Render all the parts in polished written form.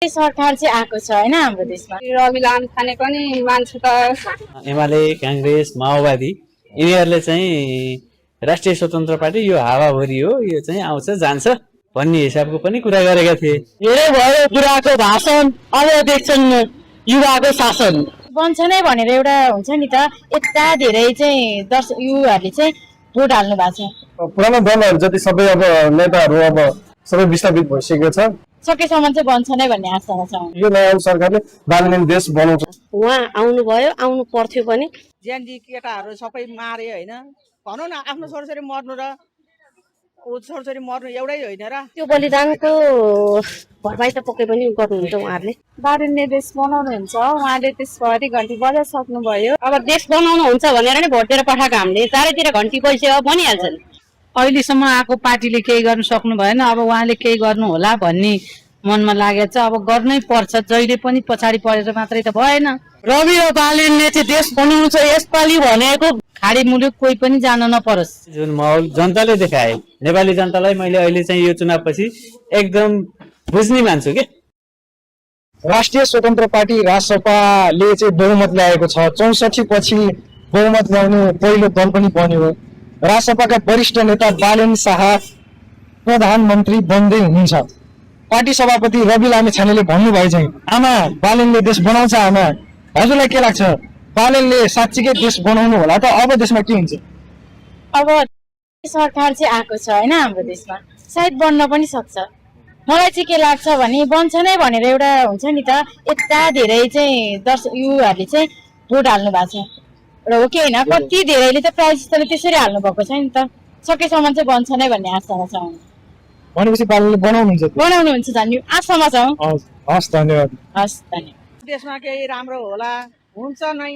सरकार चाहिँ आएको छ हैन हाम्रो देशमा। रवि लामी खाने पनि मान्छे त एमाले कांग्रेस माओवादी यिनीहरूले चाहिँ राष्ट्रिय स्वतन्त्र पार्टी यो हावाहुरी हो, यो चाहिँ आउँछ जान्छ भन्ने हिसाबको पनि कुरा गरेका थिए। धेरै भयो बुढाको भाषण, अब देख्छन् युवाको शासन। बन्छ नै भनेर एउटा हुन्छ नि त, यता धेरै चाहिँ युवाहरूले चाहिँ भोट हाल्नु भएको छ। पुरानो दलहरू जति सबै अब नेताहरू अब सबै विस्थापित भइसकेको छ। सकेसम्म चाहिँ बन्छ नै भन्ने आशा छ। यो नयाँ सरकारले बालिने देश बनाउँछ। उहाँ आउनुभयो, आउनु पर्थ्यो पनि। ज्यानजी केटाहरू सबै मारे होइन, भनौँ न आफ्नो छोराछोरी मर्नु र छोराछोरी मर्नु एउटै होइन र। त्यो बलिदानको भरपाई त पक्कै पनि गर्नुहुन्छ उहाँहरूले। बारेन्ने देश बनाउनुहुन्छ, उहाँले त्यसभरि घन्टी बजाइसक्नुभयो। अब देश बनाउनुहुन्छ भनेर नै भोट दिएर पठाएको हामीले चारैतिर घन्टी बजिसक्यो भनिहाल्छन्। अहिलेसम्म आएको पार्टीले केही गर्नु सक्नु भएन, अब उहाँले केही गर्नु होला भन्ने मनमा लागेको छ। अब गर्नै पर्छ, जहिले पनि पछाडि परेर मात्रै त भएन। रवि र बालेनले चाहिँ देश बनाउनु छ यसपालि भनेको खाडी मुलुक कोही पनि जान नपरोस्। जुन माहौल जनताले देखाए, नेपाली जनतालाई मैले अहिले चाहिँ यो चुनावपछि एकदम बुझ्ने मान्छु के। राष्ट्रिय स्वतन्त्र पार्टी रासपाले चाहिँ बहुमत ल्याएको छ। 64 पछि बहुमत ल्याउने पहिलो दल पनि बन्यो। रासपाका वरिष्ठ नेता बालेन शाह प्रधानमन्त्री बन्दै हुनुहुन्छ। पार्टी सभापति रवि लामिछानेले भन्नुभयो चाहिँ आमा बालेनले देश बनाउँछ। आमा हजुरलाई के लाग्छ, बालेनले साँच्चीकै देश बनाउनु होला त? अब देशमा के हुन्छ? अब सरकार चाहिँ आएको छ हैन हाम्रो देशमा, सायद बन्न पनि सक्छ। मलाई चाहिँ के लाग्छ भने बन्छ नै भनेर एउटा हुन्छ नि त, यता धेरै चाहिँ युवाहरूले चाहिँ भोट हाल्नु भएको छ र हो कि होइन। कति धेरैले त प्रायः जस्तोले त्यसरी हाल्नु भएको छ नि त। सकेसम्म चाहिँ बन्छ नै भन्ने आशामा छौँ। भनेपछि बालेनले बनाउनुहुन्छ जान्ने आशामा छौँ। हस् धन्यवाद। हस् धन्यवाद। देशमा केही राम्रो होला, हुन्छ नै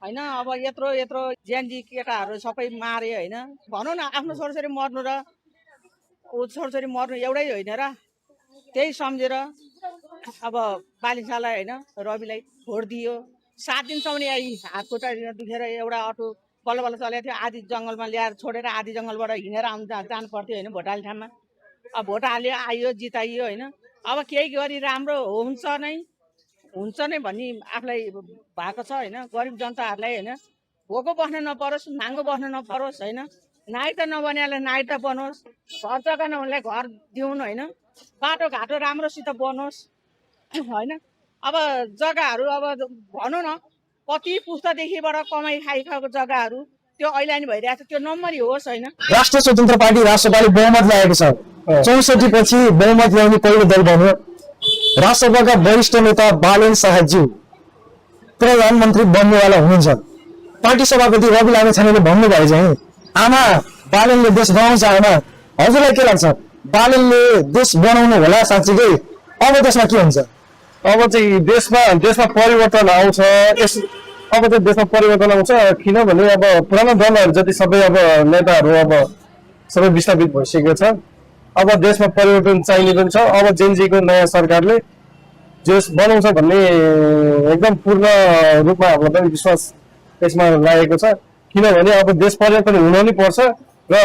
होइन। अब यत्रो ज्यानजी केटाहरू सबै मारे होइन, भनौँ न आफ्नो छोराछोरी मर्नु र छोराछोरी मर्नु एउटै होइन र। त्यही सम्झेर अब बालिसालाई होइन रविलाई भोट दियो। 7 दिनसम्म हात खुट्टा दुखेर एउटा अटो बल्ल बल्ल चलेको थियो, आधी जङ्गलमा ल्याएर छोडेर आधी जङ्गलबाट हिँडेर जानु पर्थ्यो होइन भोट हाल्ने ठाउँमा। अब भोट हाल्यो, आयो, जिताइयो होइन। अब केही गरी राम्रो हुन्छ नै भन्ने आफूलाई भएको छ होइन। गरिब जनताहरूलाई होइन भोको बस्न नपरोस्, नाङ्गो बस्न नपरोस् होइन। नाइ त नबनाएलाई नाइ त बनोस्, घर जग्गा नहुनेलाई घर दिउन् होइन। बाटोघाटो राम्रोसित बनोस् होइन। अब जग्गाहरू अब भनौँ न कति पुस्तादेखिबाट कमाइ खाइखाएको जग्गाहरू त्यो ऐलानी भइरहेको छ, त्यो नम्बरी होस् होइन। राष्ट्रिय स्वतन्त्र पार्टी रासपाले बहुमत ल्याएको छ। 64 पछि बहुमत ल्याउने पहिलो दल बन्यो। रासपाका वरिष्ठ नेता बालेन शाहज्यू प्रधानमन्त्री बन्नेवाला हुनुहुन्छ। पार्टी सभापति रवि लामिछानेले भन्नुभयो चाहिँ आमा बालेनले देश बनाउँछ। आमा हजुरलाई के लाग्छ, बालेनले देश बनाउनु होला साँच्चीकै? अब देशमा के हुन्छ? अब चाहिँ देशमा परिवर्तन आउँछ। अब चाहिँ देशमा परिवर्तन आउँछ किनभने अब पुरानो दलहरू जति सबै अब नेताहरू अब सबै विस्थापित भइसकेको छ। अब देशमा परिवर्तन चाहिने पनि छ। अब जेनजीको नयाँ सरकारले देश बनाउँछ भन्ने एकदम पूर्ण रूपमा हामीलाई पनि विश्वास यसमा लागेको छ। किनभने अब देश परिवर्तन हुन नि पर्छ र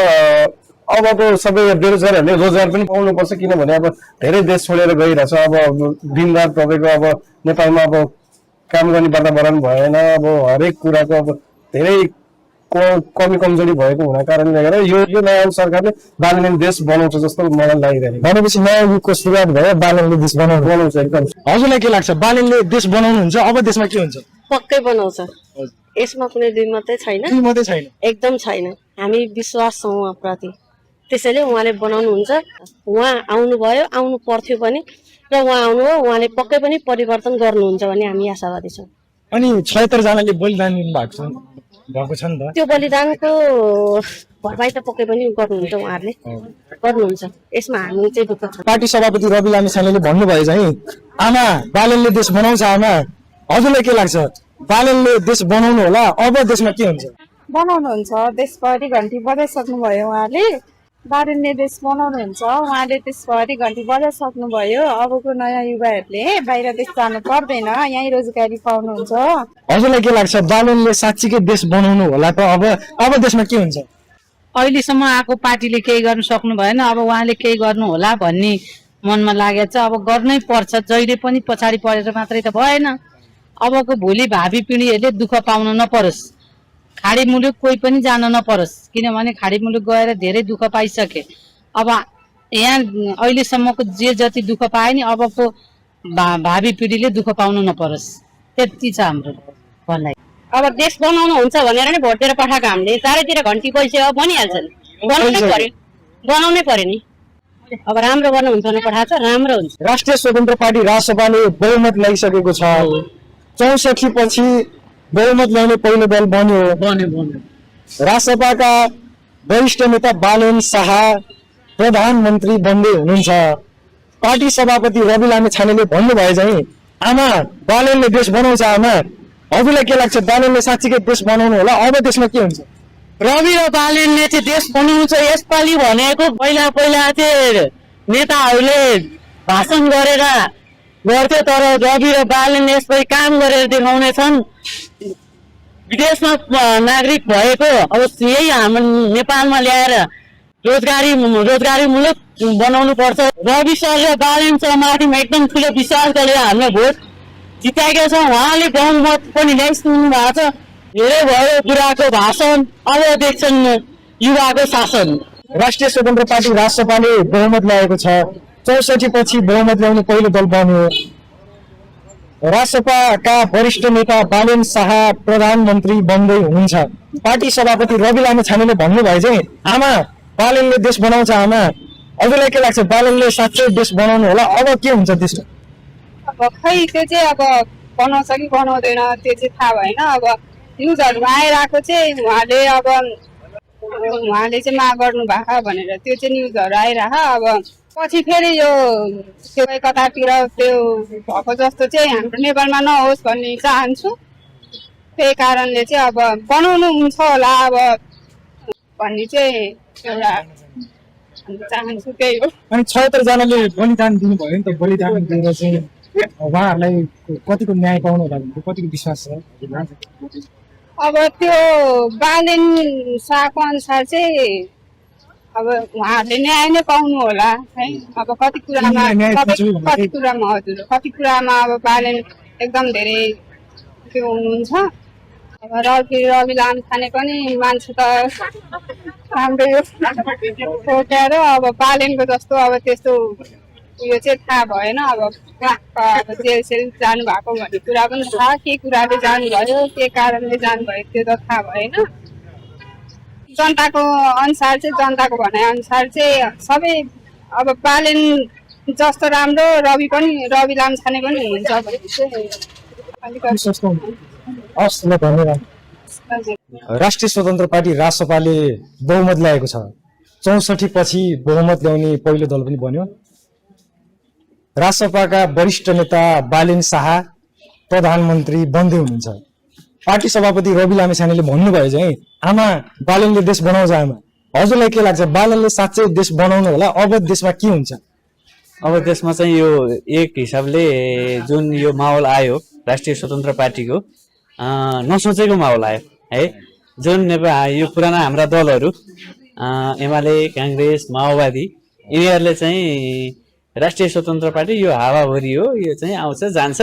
अबको सबै बेरोजगारहरूले रोजगार पनि पाउनुपर्छ। किनभने अब धेरै देश छोडेर गइरहेछ। अब दिनरात तपाईँको अब नेपालमा अब काम गर्ने वातावरण भएन। अब हरेक कुराको अब धेरै कमी कमजोरी भएको हुना कारणले गर्दा यो नयाँ सरकारले बालेनले देश बनाउँछ जस्तो मलाई लागिरहेको। भनेपछि नयाँ युगको सुरुवात भयो, बालेनले देश बनाउँछ एकदम। हजुरलाई के लाग्छ, बालेनले देश बनाउनुहुन्छ? अब देशमा के हुन्छ? पक्कै बनाउँछ, यसमा कुनै दुई मात्रै छैन, एकदम छैन। हामी विश्वास छौँ उहाँप्रति, त्यसैले उहाँले बनाउनुहुन्छ। उहाँ आउनुभयो, आउनु पर्थ्यो पनि र उहाँ आउनुभयो, उहाँले पक्कै पनि परिवर्तन गर्नुहुन्छ भन्ने हामी आशावादी छौँ। अनि 76 जनाले बलिदान दिनुभएको छ नि त, त्यो बलिदानको भरपाई त पक्कै पनि गर्नुहुन्छ उहाँहरूले, गर्नुहुन्छ। यसमा हामी चाहिँ ढुक्क छौँ। पार्टी सभापति रवि लामिछानेले भन्नुभयो चाहिँ आमा बालेनले देश बनाउँछ। आमा हजुरलाई के लाग्छ, बालेनले देश बनाउनु होला? अब देशमा के हुन्छ? बनाउनुहुन्छ, देशभरि घन्टी बजाइसक्नुभयो उहाँले। बारेन्ने देश बनाउनुहुन्छ, उहाँले त्यसभरि घन्टी बजाइसक्नुभयो। अबको नयाँ युवाहरूले बाहिर देश जानु पर्दैन, यहीँ रोजगारी पाउनुहुन्छ। हजुरलाई के लाग्छ, बालेनले साँच्चीकै देश बनाउनु होला त? अब देशमा के हुन्छ? अहिलेसम्म आएको पार्टीले केही गर्नु सक्नु भएन, अब उहाँले केही गर्नु होला भन्ने मनमा लागेको छ। अब गर्नै पर्छ, जहिले पनि पछाडि परेर मात्रै त भएन। अबको भोलि भावी पिँढीहरूले दुःख पाउन नपरोस्, खाडी मुलुक कोही पनि जान नपरोस्, किनभने खाडी मुलुक गएर धेरै दुःख पाइसके। अब यहाँ अहिलेसम्मको जे जति दुःख पाए नि अबको भावी पिँढीले दुःख पाउनु नपरोस्, त्यति छ हाम्रो भनाइ। अब देश बनाउनु हुन्छ भनेर नै भोट दिएर पठाएको हामीले, चारैतिर घन्टी पैसा बनिहाल्छ नि, बनाउनै पर्यो नि। अब राम्रो गर्नुहुन्छ भने पठाएको छ, राम्रो हुन्छ। राष्ट्रिय स्वतन्त्र पार्टी रासपाले बहुमत ल्याइसकेको छ। 64 पछि बहुमत ल्याउने पहिलो दल बन्यो। रासपाका वरिष्ठ नेता बालेन शाह प्रधानमन्त्री बन्दै हुनुहुन्छ। पार्टी सभापति रवि लामिछानेले भन्नुभयो चाहिँ आमा बालेनले देश बनाउँछ। आमा हजुरलाई के लाग्छ, बालेनले साँच्चीकै देश बनाउनु होला? अब देशमा के हुन्छ? रवि र बालेनले चाहिँ देश बनाउँछ यसपालि भनेको पहिला चाहिँ नेताहरूले भाषण गरेर गर्थ्यो, तर रवि र बालेनले यसपालि काम गरेर देखाउनेछन्। विदेशमा नागरिक भएको अब यही हाम्रो नेपालमा ल्याएर रोजगारी मुलुक बनाउनु पर्छ। रवि सर र बालेन सर माथिमा एकदम ठुलो विश्वास गरेर हामीले भोट जिताएका छौँ। उहाँले बहुमत पनि ल्याइसक्नु भएको छ। धेरै भयो बुढाको भाषण, अब देख्छन् युवाको शासन। राष्ट्रिय स्वतन्त्र पार्टी रासपाले बहुमत ल्याएको छ। 64 पछि बहुमत ल्याउने पहिलो दल बन्यो। रासपाका वरिष्ठ नेता बालेन शाह प्रधानमन्त्री बन्दै हुनुहुन्छ। पार्टी सभापति रवि लामिछानेले भन्नुभयो चाहिँ आमा बालेनले देश बनाउँछ। आमा हजुरलाई के लाग्छ, बालेनले साँच्चै देश बनाउनु होला? अब के हुन्छ देशमा? अब खै त्यो चाहिँ अब बनाउँछ कि बनाउँदैन त्यो चाहिँ थाहा भएन। अब न्युजहरूमा आइरहेको चाहिँ उहाँले चाहिँ माग गर्नु भएको भनेर त्यो चाहिँ न्युजहरू आइरह। अब पछि फेरि यो कतातिर त्यो भएको जस्तो चाहिँ हाम्रो नेपालमा नहोस् भन्ने चाहन्छु। त्यही कारणले चाहिँ अब बनाउनु हुन्छ होला अब भन्ने चाहिँ एउटा चाहन्छु, त्यही हो। अनि 76 जनाले बलिदान दिनुभयो नि त, बलिदान दिएर चाहिँ उहाँहरूलाई कतिको न्याय पाउनु होला भन्ने कतिको विश्वास छ? अब त्यो बालेन शाहको अनुसार चाहिँ अब उहाँहरूले न्याय नै पाउनु होला है। अब कति कुरामा अब बालेन एकदम धेरै त्यो हुनुहुन्छ। अब रवि लामिछाने पनि मान्छे त राम्रै हो सोचेर, अब बालेनको जस्तो अब त्यस्तो उयो चाहिँ थाहा भएन। अब जेल जानु भएको भन्ने कुरा पनि थाहा, के कुराले जानुभयो, के कारणले जानुभयो त्यो त थाहा भएन। जनताको अनुसार चाहिँ, जनताको भनाइ अनुसार चाहिँ सबै अब बालेन जस्तो राम्रो रवि लामिछाने पनि हुन्छ भने चाहिँ धन्यवाद। राष्ट्रिय स्वतन्त्र पार्टी रासपाले बहुमत ल्याएको छ। 64 पछि बहुमत ल्याउने पहिलो दल पनि बन्यो। रासपाका वरिष्ठ नेता बालेन शाह प्रधानमन्त्री बन्दै हुनुहुन्छ। पार्टी सभापति रवि लामिछानेले भन्नुभयो चाहिँ आमा बालेनले देश बनाउँछ। आमा हजुरलाई के लाग्छ, बालेनले साँच्चै देश बनाउनु होला? अब देशमा के हुन्छ? अब देशमा चाहिँ यो एक हिसाबले जुन यो माहौल आयो राष्ट्रिय स्वतन्त्र पार्टीको नसोचेको माहौल आयो है। जुन यो पुराना हाम्रा दलहरू एमाले, काङ्ग्रेस, माओवादी यिनीहरूले चाहिँ राष्ट्रिय स्वतन्त्र पार्टी यो हावाहुरी हो, यो चाहिँ आउँछ जान्छ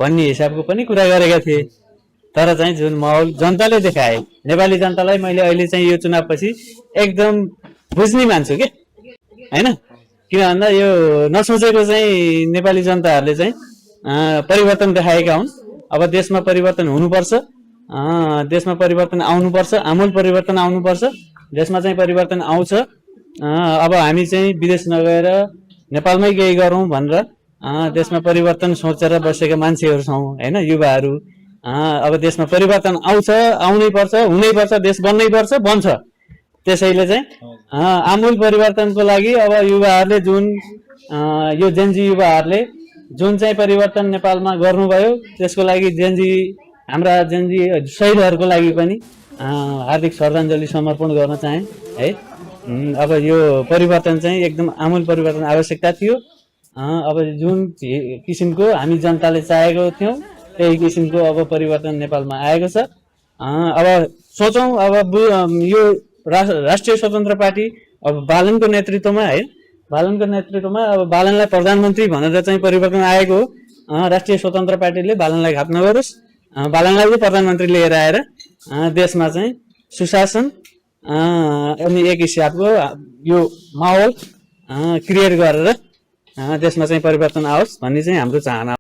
भन्ने हिसाबको पनि कुरा गरेका थिए। तर चाहिँ जुन माहौल जनताले देखाए, नेपाली जनतालाई मैले अहिले चाहिँ यो चुनावपछि एकदम बुझ्ने मान्छु के होइन। किन भन्दा यो नसोचेको चाहिँ नेपाली जनताहरूले चाहिँ परिवर्तन देखाएका हुन्। अब देशमा परिवर्तन हुनुपर्छ, देशमा परिवर्तन आउनुपर्छ, आमूल परिवर्तन आउनुपर्छ। देशमा चाहिँ परिवर्तन आउँछ। अब हामी चाहिँ विदेश नगएर नेपालमै केही गरौँ भनेर देशमा परिवर्तन सोचेर बसेका मान्छेहरू छौँ होइन, युवाहरू। अब देशमा परिवर्तन आउँछ, आउनै पर्छ, हुनै पर्छ, देश बन्नै पर्छ, बन्छ। त्यसैले चाहिँ आमूल परिवर्तनको लागि अब युवाहरूले जुन यो जेनजी युवाहरूले जुन चाहिँ परिवर्तन नेपालमा गर्नुभयो त्यसको लागि हाम्रा जेनजी शहीदहरूको लागि पनि हार्दिक श्रद्धाञ्जली समर्पण गर्न चाहे है। अब यो परिवर्तन चाहिँ एकदम आमूल परिवर्तन आवश्यकता थियो। अब जुन किसिमको हामी जनताले चाहेको थियौँ त्यही किसिमको अब परिवर्तन नेपालमा आएको छ। अब सोचौँ अब यो राष्ट्रिय स्वतन्त्र पार्टी अब बालेनको नेतृत्वमा है बालनको नेतृत्वमा अब बालनलाई प्रधानमन्त्री भनेर चाहिँ परिवर्तन आएको हो। राष्ट्रिय स्वतन्त्र पार्टीले बालनलाई घात नगरोस्, बालनलाई चाहिँ प्रधानमन्त्री लिएर आएर देशमा चाहिँ सुशासन अनि एक हिसाबको यो माहौल क्रिएट गरेर देशमा चाहिँ परिवर्तन आओस् भन्ने चाहिँ हाम्रो चाहना।